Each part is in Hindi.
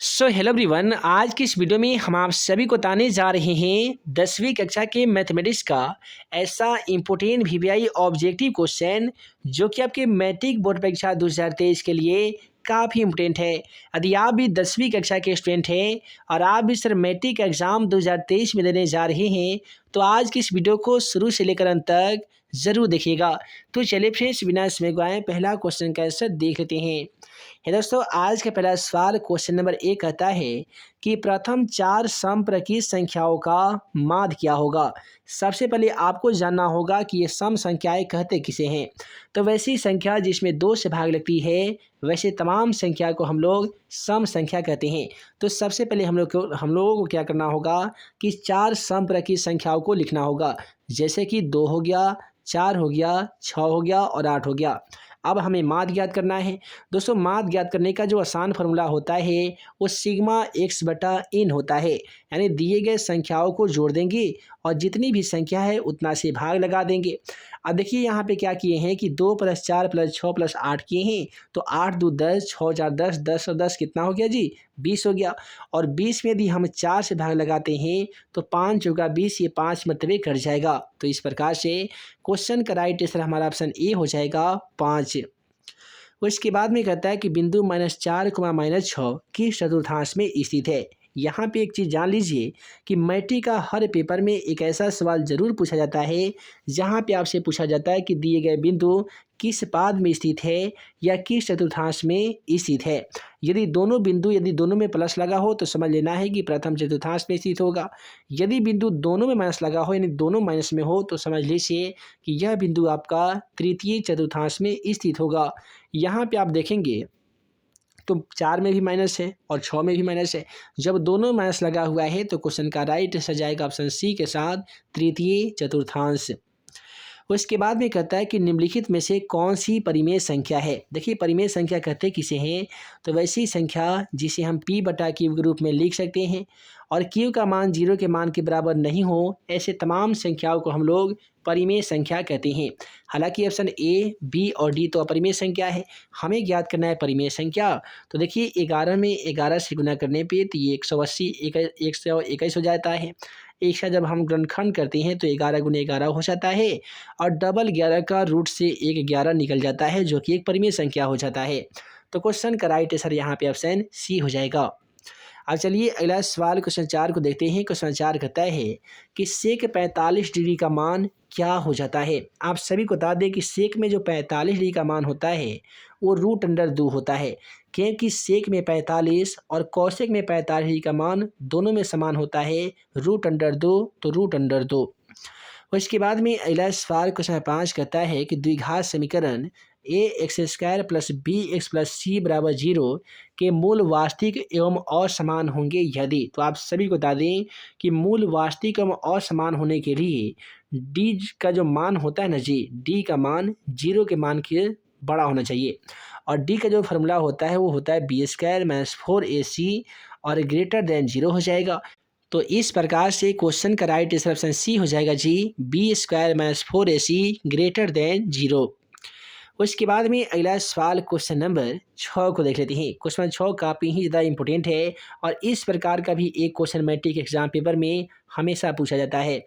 सो हेलो एवरीवन, आज की इस वीडियो में हम आप सभी को बताने जा रहे हैं 10वीं कक्षा के मैथमेटिक्स का ऐसा इम्पोर्टेंट वीवीआई ऑब्जेक्टिव क्वेश्चन जो कि आपके मैट्रिक बोर्ड परीक्षा 2023 के लिए काफ़ी इम्पोर्टेंट है। यदि आप भी 10वीं कक्षा के स्टूडेंट हैं और आप भी सर मैट्रिक एग्ज़ाम 2023 में देने जा रहे हैं तो आज की इस वीडियो को शुरू से लेकर अंत तक ज़रूर देखिएगा। तो चलिए फ्रेंड्स, बिना समय गवाए पहला क्वेश्चन का आंसर देख लेते हैं। दोस्तों, आज का पहला सवाल क्वेश्चन नंबर 1 कहता है कि प्रथम 4 समप्रकीय संख्याओं का माध्य क्या होगा। सबसे पहले आपको जानना होगा कि ये सम संख्याएं कहते किसे हैं। तो वैसी संख्या जिसमें 2 से भाग लगती है वैसे तमाम संख्या को हम लोग सम संख्या कहते हैं। तो सबसे पहले हम लोगों को क्या करना होगा कि 4 समप्रकीय संख्याओं को लिखना होगा, जैसे कि 2 हो गया, 4 हो गया, 6 हो गया और 8 हो गया। अब हमें माध्य ज्ञात करना है। दोस्तों, माध्य ज्ञात करने का जो आसान फार्मूला होता है वो सिग्मा एक्स बटा एन होता है, यानी दिए गए संख्याओं को जोड़ देंगे और जितनी भी संख्या है उतना से भाग लगा देंगे। अब देखिए यहाँ पे क्या किए हैं कि 2 + 4 + 6 + 8 किए हैं। तो 8 × 2 = 10, 6 × 4 = 10, 10 और 10 कितना हो गया जी, 20 हो गया। और 20 में यदि हम 4 से भाग लगाते हैं तो 5 × 20, ये 5 मरतबे कट जाएगा। तो इस प्रकार से क्वेश्चन का राइट आंसर हमारा ऑप्शन ए हो जाएगा 5। उसके बाद में कहता है कि बिंदु -4, -6 किस चतुर्थांश में स्थित है। यहाँ पे एक चीज़ जान लीजिए कि मैट्रिक का हर पेपर में एक ऐसा सवाल ज़रूर पूछा जाता है जहाँ पे आपसे पूछा जाता है कि दिए गए बिंदु किस पाद में स्थित है या किस चतुर्थांश में स्थित है। यदि दोनों में प्लस लगा हो तो समझ लेना है कि प्रथम चतुर्थांश में स्थित होगा। यदि बिंदु दोनों में माइनस लगा हो यानी दोनों माइनस में हो तो समझ लीजिए कि यह बिंदु आपका तृतीय चतुर्थांश में स्थित होगा। यहाँ पे आप देखेंगे तो 4 में भी माइनस है और 6 में भी माइनस है। जब दोनों माइनस लगा हुआ है तो क्वेश्चन का राइट आंसर जाएगा ऑप्शन सी के साथ तृतीय चतुर्थांश। उसके बाद में कहता है कि निम्नलिखित में से कौन सी परिमेय संख्या है। देखिए, परिमेय संख्या कहते किसे हैं, तो वैसी संख्या जिसे हम p/q के रूप में लिख सकते हैं और q का मान 0 के मान के बराबर नहीं हो, ऐसे तमाम संख्याओं को हम लोग परिमेय संख्या कहते हैं। हालांकि ऑप्शन ए, बी और डी तो अपरिमेय संख्या है, हमें ज्ञात करना है परिमेय संख्या। तो देखिए 11 में 11 से गुना करने पे तो ये 180 121 हो जाता है। एक साथ जब हम गुणनखंड करते हैं तो 11 × 11 हो जाता है और डबल 11 का रूट से एक 11 निकल जाता है जो कि एक परिमेय संख्या हो जाता है। तो क्वेश्चन का राइट आंसर यहाँ पे ऑप्शन सी हो जाएगा। अब चलिए अगला सवाल क्वेश्चन 4 को देखते हैं। क्वेश्चन 4 कहता है कि सेक 45 डिग्री का मान क्या हो जाता है। आप सभी को बता दें कि सेक में जो 45 डिग्री का मान होता है वो √2 होता है, क्योंकि सेक में 45 और कौशिक में 45 डिग्री का मान दोनों में समान होता है √2, तो √2। और इसके बाद में अगला सवाल क्वेश्चन 5 कहता है कि द्विघात समीकरण ax² + bx + c = 0 के मूल वास्तविक एवं असमान होंगे यदि। तो आप सभी को बता दें कि मूल वास्तविक एवं असमान होने के लिए d का जो मान होता है ना जी, d का मान 0 के मान के बड़ा होना चाहिए और d का जो फार्मूला होता है वो होता है b² - 4ac और > 0 हो जाएगा। तो इस प्रकार से क्वेश्चन का राइट आंसर ऑप्शन सी हो जाएगा जी, b² - 4ac > 0। उसके बाद में अगला सवाल क्वेश्चन नंबर 6 को देख लेते हैं। क्वेश्चन 6 काफ़ी ही ज़्यादा इंपॉर्टेंट है और इस प्रकार का भी एक क्वेश्चन मैट्रिक एग्जाम पेपर में हमेशा पूछा जाता है।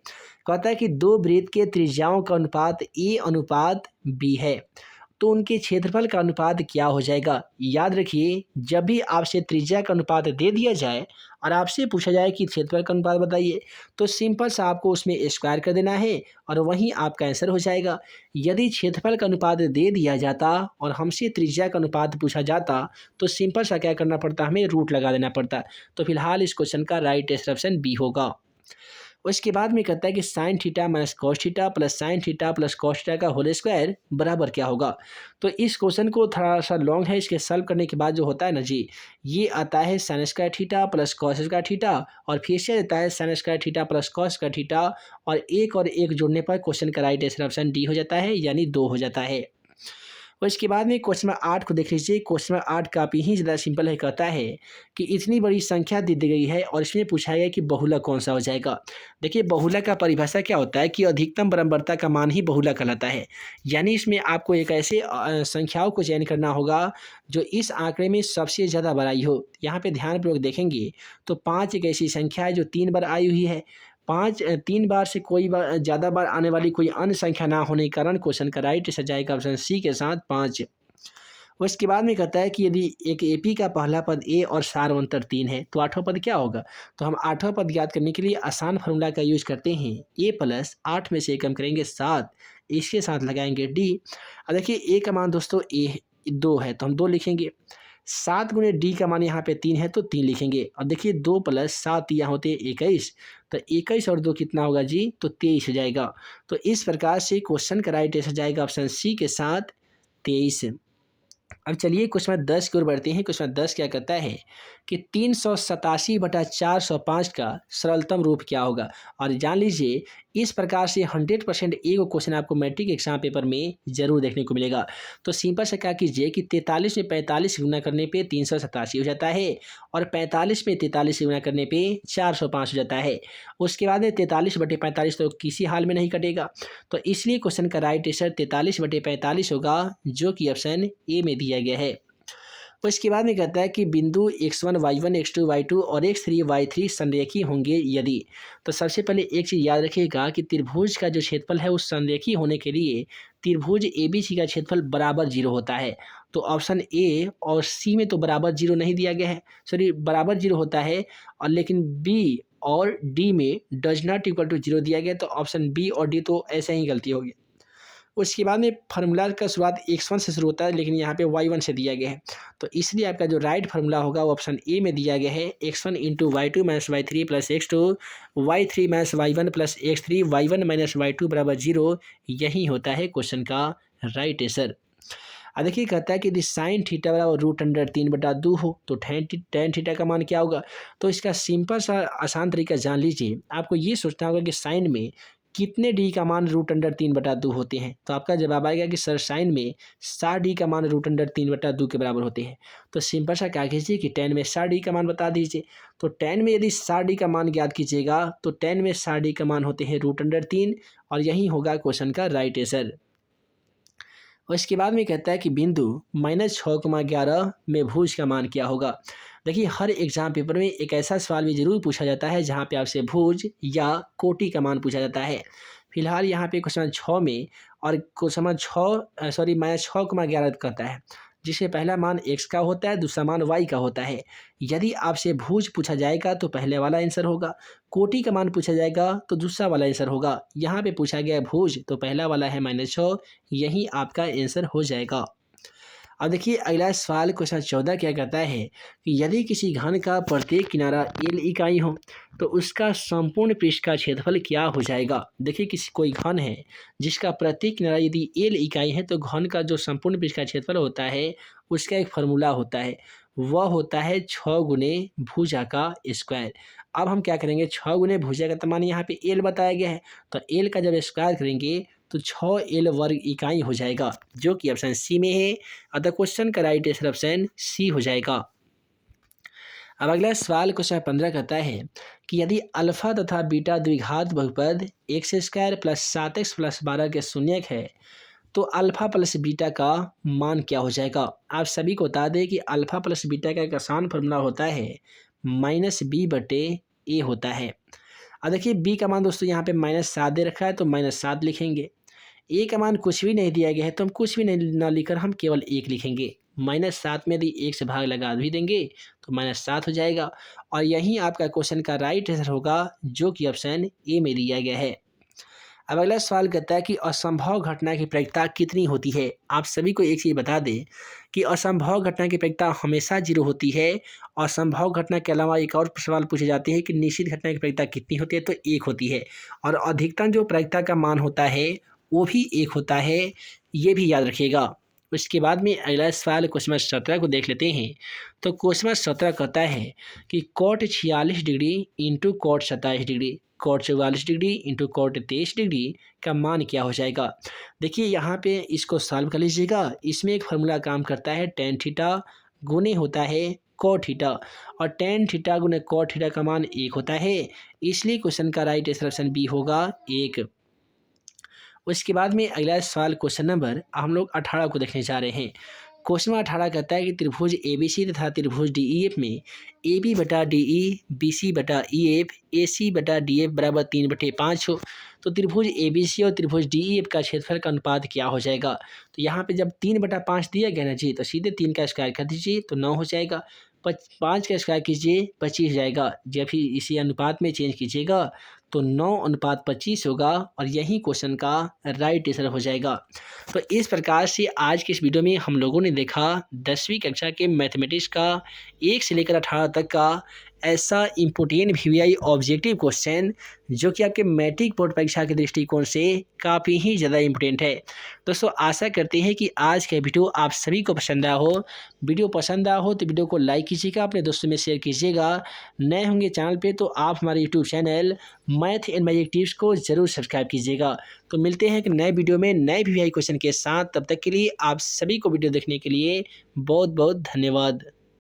कहता है कि 2 वृत्त के त्रिज्याओं का अनुपात a/b है, तो उनके क्षेत्रफल का अनुपात क्या हो जाएगा। याद रखिए, जब भी आपसे त्रिज्या का अनुपात दे दिया जाए और आपसे पूछा जाए कि क्षेत्रफल का अनुपात बताइए तो सिंपल सा आपको उसमें स्क्वायर कर देना है और वहीं आपका आंसर हो जाएगा। यदि क्षेत्रफल का अनुपात दे दिया जाता और हमसे त्रिज्या का अनुपात पूछा जाता तो सिंपल सा क्या करना पड़ता, हमें रूट लगा देना पड़ता। तो फिलहाल इस क्वेश्चन का राइट आंसर ऑप्शन बी होगा। उसके बाद में कहता है कि sin θ - cos θ + sin θ + cos θ का होल स्क्वायर बराबर क्या होगा। तो इस क्वेश्चन को थोड़ा सा लॉन्ग है, इसके सॉल्व करने के बाद जो होता है ना जी, ये आता है sin² θ + cos² θ और फिर से आता है sin² θ + cos² θ और एक जोड़ने पर क्वेश्चन का राइट आंसर ऑप्शन डी हो जाता है, यानी 2 हो जाता है। उसके बाद में क्वेश्चन नंबर 8 को देख लीजिए। क्वेश्चन नंबर 8 काफ़ी ही ज़्यादा सिंपल है। कहता है कि इतनी बड़ी संख्या दे दी गई है और इसमें पूछा गया कि बहुलक कौन सा हो जाएगा। देखिए बहुलक का परिभाषा क्या होता है कि अधिकतम बराबरता का मान ही बहुलक कहलाता है। यानी इसमें आपको एक ऐसे संख्याओं को चयन करना होगा जो इस आंकड़े में सबसे ज़्यादा बार आई हो। यहाँ पे ध्यानपूर्वक देखेंगे तो 5 एक ऐसी संख्या है जो 3 बार आई हुई है। 3 बार से कोई ज़्यादा बार आने वाली कोई अन्य संख्या ना होने के कारण क्वेश्चन का राइट आंसर जाएगा ऑप्शन सी के साथ 5। उसके बाद में कहता है कि यदि एक एपी का पहला पद ए और सारवंतर 3 है तो आठवां पद क्या होगा। तो हम आठवां पद ज्ञात करने के लिए आसान फार्मूला का यूज करते हैं। ए प्लस 8 में से कम करेंगे 7, इसके साथ लगाएंगे डी। अब देखिए ए का मान दोस्तों ए 2 है तो हम 2 लिखेंगे। 7 गुणे डी का मान यहाँ पे 3 है तो 3 लिखेंगे। और देखिए 2 प्लस 7 यहाँ होते हैं 21, तो 21 और 2 कितना होगा जी, तो 23 हो जाएगा। तो इस प्रकार से क्वेश्चन का राइट आंसर जाएगा ऑप्शन सी के साथ 23। अब चलिए क्वेश्चन नंबर 10 की ओर बढ़ते हैं। क्वेश्चन नंबर 10 क्या कहता है कि 387/405 का सरलतम रूप क्या होगा। और जान लीजिए इस प्रकार से 100% एक क्वेश्चन आपको मैट्रिक एग्जाम पेपर में जरूर देखने को मिलेगा। तो सिंपल से क्या कीजिए कि 43 में 45 गुना करने पे 387 हो जाता है और 45 में 43 गुना करने पे 405 हो जाता है। उसके बाद में 43/45 तो किसी हाल में नहीं कटेगा, तो इसलिए क्वेश्चन का राइट आंसर 43/45 होगा जो कि ऑप्शन ए में दिया गया है। उसके बाद में कहता है कि बिंदु x1 y1 x2 y2 और x3 y3 संरेखीय होंगे यदि। तो सबसे पहले एक चीज़ याद रखिएगा कि त्रिभुज का जो क्षेत्रफल है उस संरेखीय होने के लिए त्रिभुज ABC का क्षेत्रफल बराबर 0 होता है। तो ऑप्शन ए और सी में तो बराबर 0 नहीं दिया गया है, सॉरी बराबर 0 होता है, और लेकिन बी और डी में डज नॉट इक्वल टू 0 दिया गया। तो ऑप्शन बी और डी तो ऐसे ही गलती होगी। उसके बाद में फार्मूला का शुरुआत x1 से शुरू होता है लेकिन यहाँ पे y1 से दिया गया है, तो इसलिए आपका जो राइट फार्मूला होगा वो ऑप्शन ए में दिया गया है। x1 into y2 minus y3 plus x2 y3 minus y1 plus x3 y1 minus y2 बराबर 0, यही होता है क्वेश्चन का राइट आंसर। अब देखिए कहता है कि यदि साइन थीटा बराबर √3/2 हो तो टेन थीटा का मान क्या होगा। तो इसका सिंपल सा आसान तरीका जान लीजिए। आपको ये सोचना होगा कि साइन में कितने डी का मान √3/2 होते हैं। तो आपका जवाब आएगा कि सर साइन में 60 डी का मान √3/2 के बराबर होते हैं। तो सिंपल सा क्या कीजिए कि टेन में 60 डी का मान बता दीजिए। तो टेन में यदि 60 डी का मान ज्ञात कीजिएगा तो टेन में 60 डी का मान होते हैं √3, और यही होगा क्वेश्चन का राइट आंसर। और इसके बाद में कहता है कि बिंदु -6,11 में भुज का मान क्या होगा। देखिए हर एग्जाम पेपर में एक ऐसा सवाल भी जरूर पूछा जाता है जहाँ पे आपसे भुज या कोटि का मान पूछा जाता है। फिलहाल यहाँ पे क्वेश्चन 6 में और क्वेश्चन -6,11 कहता है, जिसमें पहला मान x का होता है, दूसरा मान y का होता है। यदि आपसे भुज पूछा जाएगा तो पहले वाला आंसर होगा, कोटि का मान पूछा जाएगा तो दूसरा वाला आंसर होगा। यहाँ पे पूछा गया है भुज तो पहला वाला है -6, यही आपका आंसर हो जाएगा। अब देखिए अगला सवाल क्वेश्चन 14 क्या कहता है कि यदि किसी घन का प्रत्येक किनारा l इकाई हो तो उसका संपूर्ण पृष्ठ का क्षेत्रफल क्या हो जाएगा। देखिए किसी कोई घन है जिसका प्रत्येक किनारा यदि l इकाई है तो घन का जो संपूर्ण पृष्ठ का क्षेत्रफल होता है उसका एक फार्मूला होता है, वह होता है 6 गुने भुजा का स्क्वायर। अब हम क्या करेंगे, 6 गुने भुजा का मान यहाँ पे l बताया गया है, तो l का जब स्क्वायर करेंगे तो 6l वर्ग इकाई हो जाएगा जो कि ऑप्शन सी में है। अतः क्वेश्चन का राइट आंसर ऑप्शन सी हो जाएगा। अब अगला सवाल क्वेश्चन 15 कहता है कि यदि अल्फा तथा बीटा द्विघात बहुपद x² प्लस 7x प्लस 12 के शून्यक है तो अल्फा प्लस बीटा का मान क्या हो जाएगा। आप सभी को बता दें कि अल्फा प्लस बीटा का एक आसान फॉर्मूला होता है -b/a होता है। अब देखिए b का मान दोस्तों यहाँ पे -7 दे रखा है तो -7 लिखेंगे। a का मान कुछ भी नहीं दिया गया है तो हम कुछ भी नहीं ना लिखकर हम केवल 1 लिखेंगे। -7 में यदि 1 से भाग लगा भी देंगे तो -7 हो जाएगा, और यही आपका क्वेश्चन का राइट आंसर होगा जो कि ऑप्शन ए में दिया गया है। अब अगला सवाल कहता है कि असंभव घटना की प्रायिकता कितनी होती है। आप सभी को एक चीज़ बता दें कि असंभव घटना की प्रायिकता हमेशा 0 होती है। असंभव घटना के अलावा एक और सवाल पूछे जाते हैं कि निश्चित घटना की प्रायिकता कितनी होती है, तो 1 होती है, और अधिकतम जो प्रायिकता का मान होता है वो भी 1 होता है, ये भी याद रखिएगा। उसके बाद में अगला सवाल क्वेश्चन नंबर 17 को देख लेते हैं। तो क्वेश्चन नंबर 17 कहता है कि cot 46 degree into cot 27 degree, cot 44 degree into cot 23 degree का मान क्या हो जाएगा। देखिए यहाँ पे इसको सॉल्व कर लीजिएगा। इसमें एक फार्मूला काम करता है टेन थीटा गुने होता है कॉट थीटा, और टेन थीटा गुने कॉट थीटा का मान 1 होता है, इसलिए क्वेश्चन का राइट आंसर ऑप्शन बी होगा 1। उसके बाद में अगला सवाल क्वेश्चन नंबर हम लोग 18 को देखने जा रहे हैं। क्वेश्चन नंबर 18 कहता है कि त्रिभुज ABC तथा त्रिभुज DEF में AB बटा DE, BC बटा EF, AC बटा DF बराबर 3/5 हो। तो त्रिभुज ABC और त्रिभुज DEF का क्षेत्रफल का अनुपात क्या हो जाएगा। तो यहाँ पे जब 3/5 दिया गया ना जी, तो सीधे 3 का स्क्वायर कर दीजिए तो 9 हो जाएगा। 5 का स्क्वायर कीजिए 25 हो जाएगा। जब भी इसी अनुपात में चेंज कीजिएगा तो 9:25 होगा, और यही क्वेश्चन का राइट आंसर हो जाएगा। तो इस प्रकार से आज के इस वीडियो में हम लोगों ने देखा 10वीं कक्षा के मैथमेटिक्स का 1 से लेकर 18 तक का ऐसा इम्पोर्टेंट VVI ऑब्जेक्टिव क्वेश्चन जो कि आपके मैट्रिक बोर्ड परीक्षा के दृष्टिकोण से काफ़ी ही ज़्यादा इम्पोर्टेंट है। दोस्तों आशा करते हैं कि आज का वीडियो आप सभी को पसंद आया हो। वीडियो पसंद आया हो तो वीडियो को लाइक कीजिएगा, अपने दोस्तों में शेयर कीजिएगा। नए होंगे चैनल पे तो आप हमारे YouTube channel math and magic tips को ज़रूर सब्सक्राइब कीजिएगा। तो मिलते हैं एक नए वीडियो में नए VVI क्वेश्चन के साथ। तब तक के लिए आप सभी को वीडियो देखने के लिए बहुत बहुत धन्यवाद।